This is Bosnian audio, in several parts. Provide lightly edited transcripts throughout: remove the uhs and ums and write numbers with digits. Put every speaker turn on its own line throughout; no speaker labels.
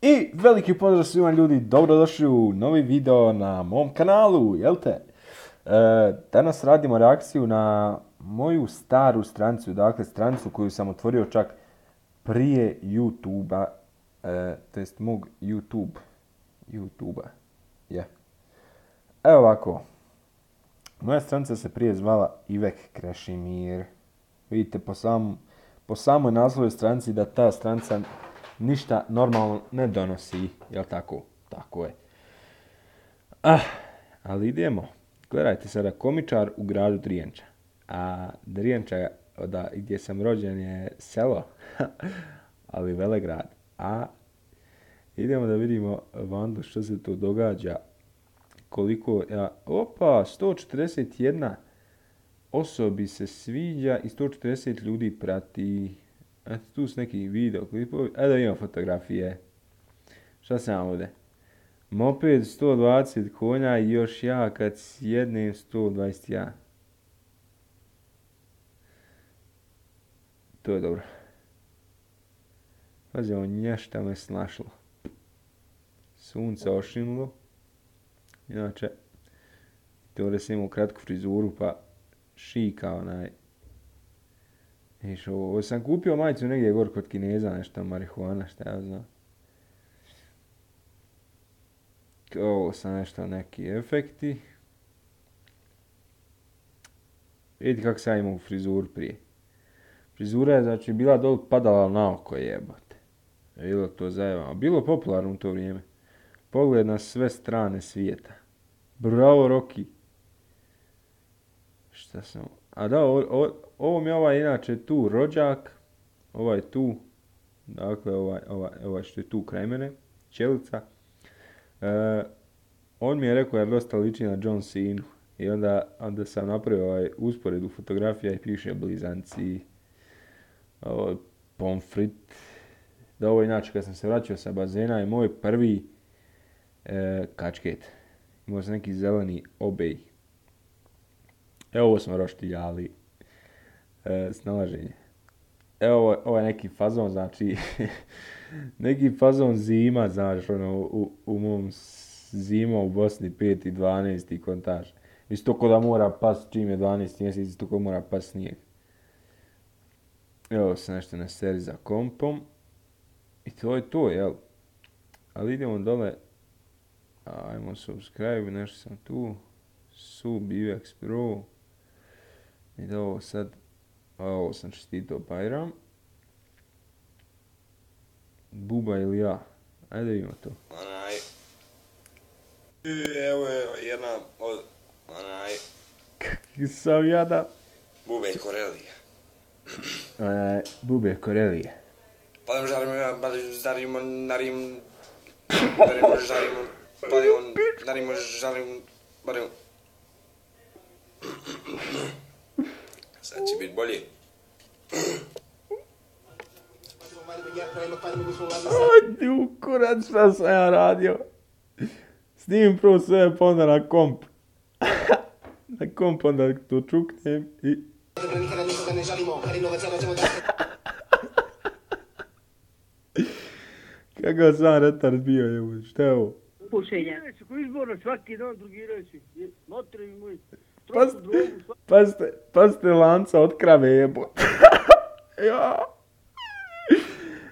I veliki pozdrav svima ljudi, dobrodošli u novi video na mom kanalu, jel te? Danas radimo reakciju na moju staru stranicu, dakle stranicu koju sam otvorio čak prije YouTube-a, to jest mog YouTube-a, je. Evo ovako, moja stranica se prije zvala Ivek Krešimir. Vidite po samoj naslovnoj stranici da ta stranica ništa normalno ne donosi, jel tako? Tako je. Ali idemo. Gledajte sada, komičar u gradu Drijenča. A Drijenča, gdje sam rođen, je selo, ali velegrad. A idemo da vidimo vandu što se tu događa. Koliko, 141 osobi se sviđa i 140 ljudi prati. Eto, tu su neki video klipovi. Evo da imam fotografije. Šta sam ovdje? Moped 120 konja i još ja kad sjednem 121. To je dobro. Pazi, ovo nješta me snašlo. Sunce ošinulo. Inače, ovdje sam imao kratku frizuru pa šika onaj. Ovo sam kupio majicu negdje gore kod Kineza, nešto marihuana, šta ja znam. Ovo sam nešto, neki efekti. Vidite kako sam imao frizuru prije. Frizura je znači bila dol padala na oko, jebate. Bilo to zajebano. Bilo popularno u to vrijeme. Pogled na sve strane svijeta. Bravo, Rocky. Šta sam... A da, ovo mi je ovaj inače tu rođak. Ovaj tu. Dakle, ovaj što je tu kraj mene. Ćelica. On mi je rekao jer dosta liči na John Cena. I onda sam napravio usporedu fotografija i piše blizanci. Pomfrit. Da, ovo inače kad sam se vraćao sa bazena je moj prvi kačket. Imao sam neki zeleni obej. Evo ovo smo roštiljali. Snalaženje. Evo ovo je neki fazon, znači neki fazon zima, znaš, u mom zima u Bosni 5. i 12. kontaž. Isto ko da mora pas čim je 12. mjesec, isto ko mora pas snijeg. Evo se nešto na seri za kompom. I to je to, jel? Ali idemo dole. Ajmo subscribe, nešto sam tu. Ivex Pro. I da ovo sad, ovo sam čestitao Bajram. Buba ili ja? Ajde vidimo to.
Evo je jedna od,
Kaki sam jada.
Bube Korelije.
Bube Korelije.
Padem žarimo, sad će biti bolje.
Odi u kurac, šta sam ja radio. Snimim prvo sve, pa onda na komp. Na komp onda to čuknem i... Kakav sam retard bio, evo, šta je ovo?
Pušenja. Ko izborno svaki dan drugirajući. Motri moj.
Pazite lanca od krave, jebot. Ja.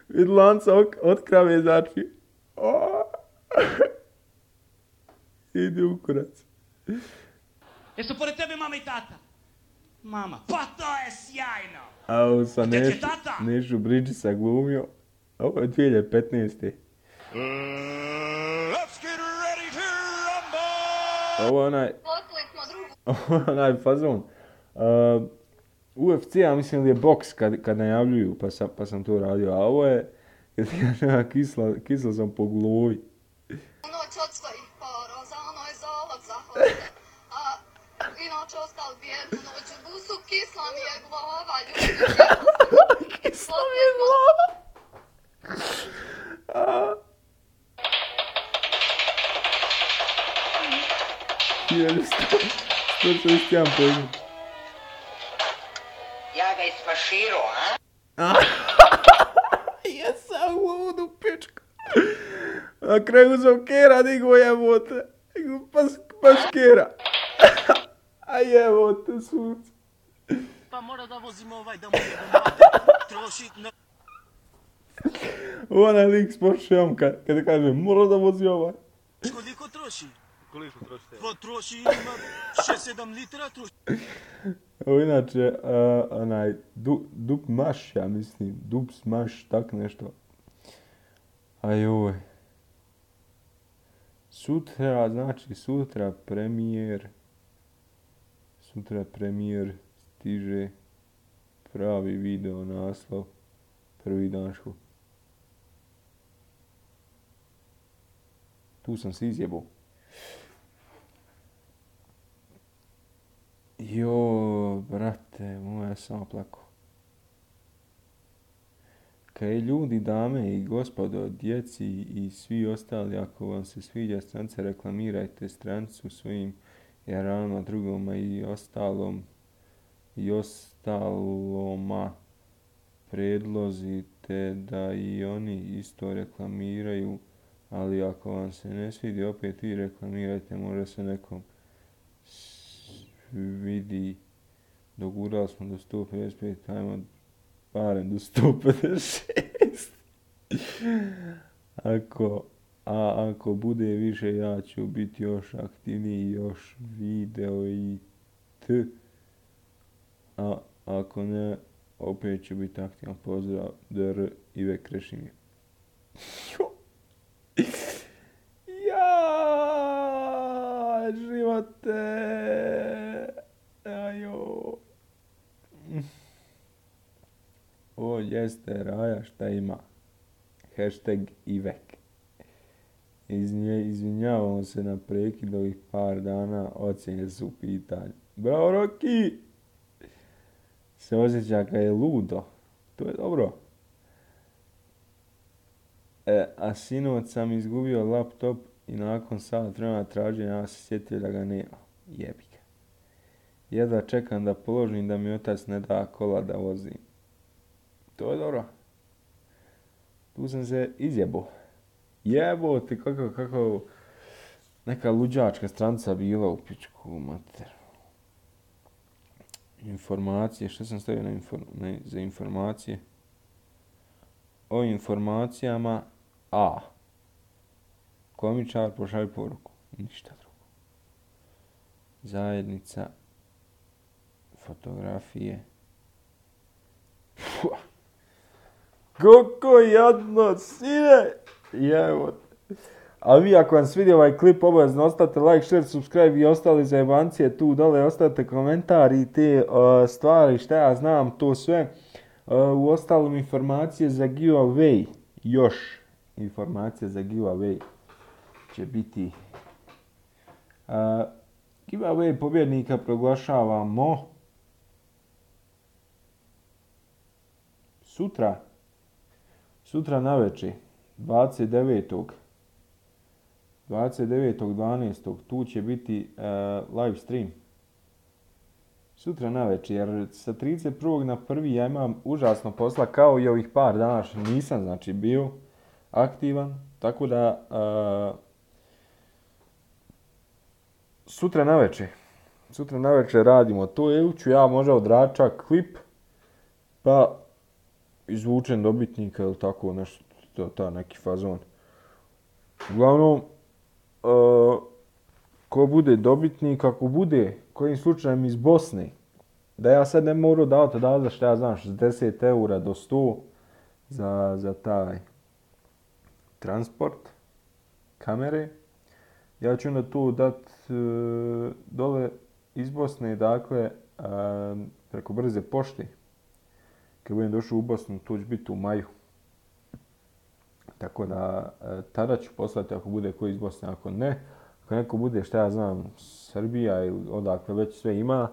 Vid lanca od krave, znači. Idi u kurac.
Jesu pored tebe mama i tata? Mama. Pa to je sjajno!
A ovo sam
Gdje će tata?
Nešu Bridgesa glumio. Ovo je 2015.
Let's get ready to rumble!
Ovo je onaj fazon. UFC, ja mislim da je boks kad najavljuju, pa sam to radio. A ovo je, kad kažem, kisla sam po glovi.
Noć od svojih poroza, ono je zavod zahoda. A inače ostali bijednu noć u busu, kisla mi je glava, ljudi.
Kisla mi je glava. To se istijan pojmu.
Ja ga isfaširao, a?
Jesam ludu, pička. Na kraju sam Kera digo jebote. Baš Kera. A jebote sunce.
Pa mora da vozimo da mu jebate, troši na...
Onaj lik s Porscheom kada kaže mora da vozi ovaj.
Koliko troši?
Koliko trošite?
Pa troši ima 6-7 litara troši.
Evo inače, onaj Dub Maš, ja mislim, Dub Smaš, tak nešto. Ajoj. Sutra premijer stiže pravi video naslov, prvi danšku. Tu sam se izjebao. Jo, brate, moja sam oplako. Kaj ljudi, dame i gospodo, djeci i svi ostali, ako vam se sviđa stranca, reklamirajte strancu svojim jaranima, drugoma i ostaloma. Predložite da i oni isto reklamiraju, ali ako vam se ne svidi, opet vi reklamirajte, možda se nekom vidi. Dogurali smo do 155, ajmo barem do 156. Ako bude više, ja ću biti još aktivniji, još video i a ako ne, opet ću biti aktivan. Pozdrav, Dr. Ive Krešimir. Ja, živote. Ajo. O, jeste, Raja, šta ima? Hashtag Ivek. Izvinjavamo se na prekid ovih par dana, ocjene su u pitanju. Bravo, Roki! Se osjeća kad je ludo. To je dobro. A sinoć sam izgubio laptop i nakon sat vremena traženja ja se sjetio da ga nema. Jebi ga. Jedva čekam da položim da mi otac ne da kola da vozim. To je dobro. Tu sam se izjebao. Jebote, kako neka luđačka stranca bila u pičku mater. Informacije, što sam stavio za informacije? O informacijama A. Komičar pošalje poruku. Ništa drugo. Zajednica. Fotografije. Puh. Kako jadno, sine! Jevo. A vi ako vam svidio ovaj klip, obavezno ostavite like, share, subscribe i ostali zajebancije tu dole, ostavite komentar i te stvari, šta ja znam, to sve. U ostalom informacije za giveaway, još informacije za giveaway će biti. Giveaway pobjednika proglašavamo sutra navečer, 29.12. tu će biti live stream. Sutra navečer, jer sa 31. na 1. ja imam užasno posla, kao i ovih par dana što nisam, znači, bio aktivan. Tako da, sutra navečer radimo to, ili ću ja možda odračak klip, pa izvučem dobitnika ili tako nešto, to neki fazon. Uglavnom, ko bude dobitnik, ako bude kojim slučajem iz Bosne, da ja sad ne mogu davati za što ja znam, 60 eura do 100 za taj transport kamere, ja ću onda tu dat dole iz Bosne, dakle, preko brze pošte. Kad budem došao u Bosnu, to će biti u maju. Tako da, tada ću poslati ako bude koji iz Bosne, ako ne. Ako neko bude, šta ja znam, Srbija ili odakle već sve ima,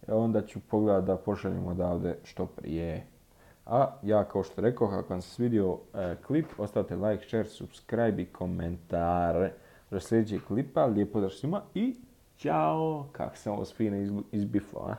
onda ću pogledati da pošaljem odavde što prije. A ja, kao što rekao, ako vam se svidio klip, ostavite like, share, subscribe i komentar do sljedećeg klipa. Lijepo da svima i ćao! Kako sam ovo fino izbifao, a?